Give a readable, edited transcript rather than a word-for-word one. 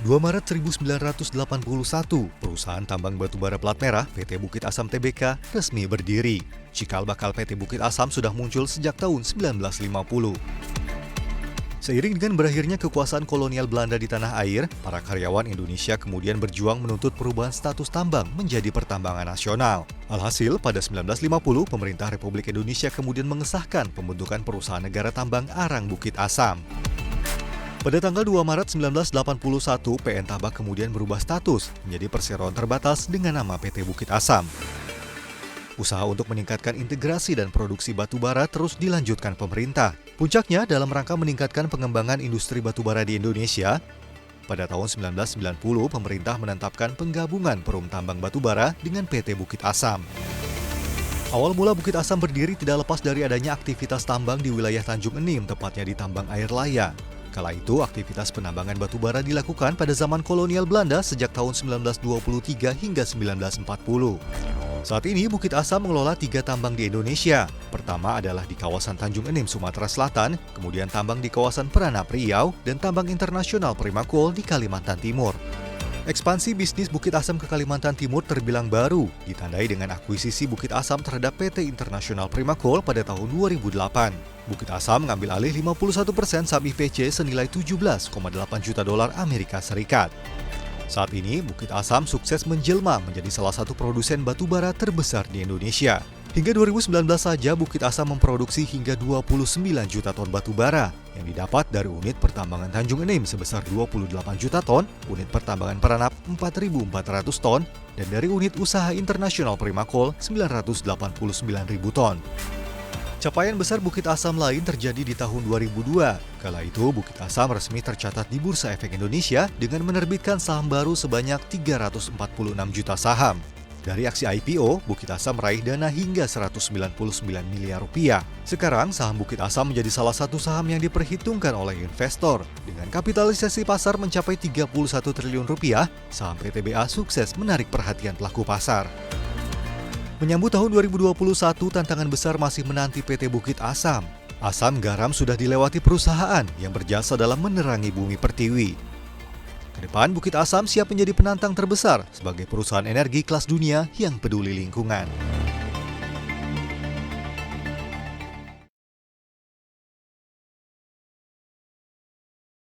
2 Maret 1981, perusahaan tambang batubara plat merah PT Bukit Asam Tbk resmi berdiri. Cikal bakal PT Bukit Asam sudah muncul sejak tahun 1950. Seiring dengan berakhirnya kekuasaan kolonial Belanda di tanah air, para karyawan Indonesia kemudian berjuang menuntut perubahan status tambang menjadi pertambangan nasional. Alhasil, pada 1950, pemerintah Republik Indonesia kemudian mengesahkan pembentukan perusahaan negara tambang Arang Bukit Asam. Pada tanggal 2 Maret 1981, PN Tabak kemudian berubah status menjadi perseroan terbatas dengan nama PT Bukit Asam. Usaha untuk meningkatkan integrasi dan produksi batubara terus dilanjutkan pemerintah. Puncaknya dalam rangka meningkatkan pengembangan industri batubara di Indonesia. Pada tahun 1990, pemerintah menetapkan penggabungan Perum Tambang Batubara dengan PT Bukit Asam. Awal mula Bukit Asam berdiri tidak lepas dari adanya aktivitas tambang di wilayah Tanjung Enim, tepatnya di tambang air laya. Kala itu, aktivitas penambangan batubara dilakukan pada zaman kolonial Belanda sejak tahun 1923 hingga 1940. Saat ini, Bukit Asam mengelola 3 tambang di Indonesia. Pertama adalah di kawasan Tanjung Enim, Sumatera Selatan, kemudian tambang di kawasan Peranap, Riau, dan tambang internasional Primakol di Kalimantan Timur. Ekspansi bisnis Bukit Asam ke Kalimantan Timur terbilang baru, ditandai dengan akuisisi Bukit Asam terhadap PT Internasional Primakol pada tahun 2008. Bukit Asam mengambil alih 51% saham IPC senilai 17,8 juta dolar Amerika Serikat. Saat ini, Bukit Asam sukses menjelma menjadi salah satu produsen batubara terbesar di Indonesia. Hingga 2019 saja, Bukit Asam memproduksi hingga 29 juta ton batubara yang didapat dari unit pertambangan Tanjung Enim sebesar 28 juta ton, unit pertambangan Peranap 4.400 ton, dan dari unit usaha internasional Primakol 989.000 ton. Capaian besar Bukit Asam lain terjadi di tahun 2002. Kala itu, Bukit Asam resmi tercatat di Bursa Efek Indonesia dengan menerbitkan saham baru sebanyak 346 juta saham. Dari aksi IPO, Bukit Asam meraih dana hingga 199 miliar rupiah. Sekarang, saham Bukit Asam menjadi salah satu saham yang diperhitungkan oleh investor. Dengan kapitalisasi pasar mencapai 31 triliun rupiah, saham PTBA sukses menarik perhatian pelaku pasar. Menyambut tahun 2021, tantangan besar masih menanti PT Bukit Asam. Asam garam sudah dilewati perusahaan yang berjasa dalam menerangi bumi pertiwi. Kedepan, Bukit Asam siap menjadi penantang terbesar sebagai perusahaan energi kelas dunia yang peduli lingkungan.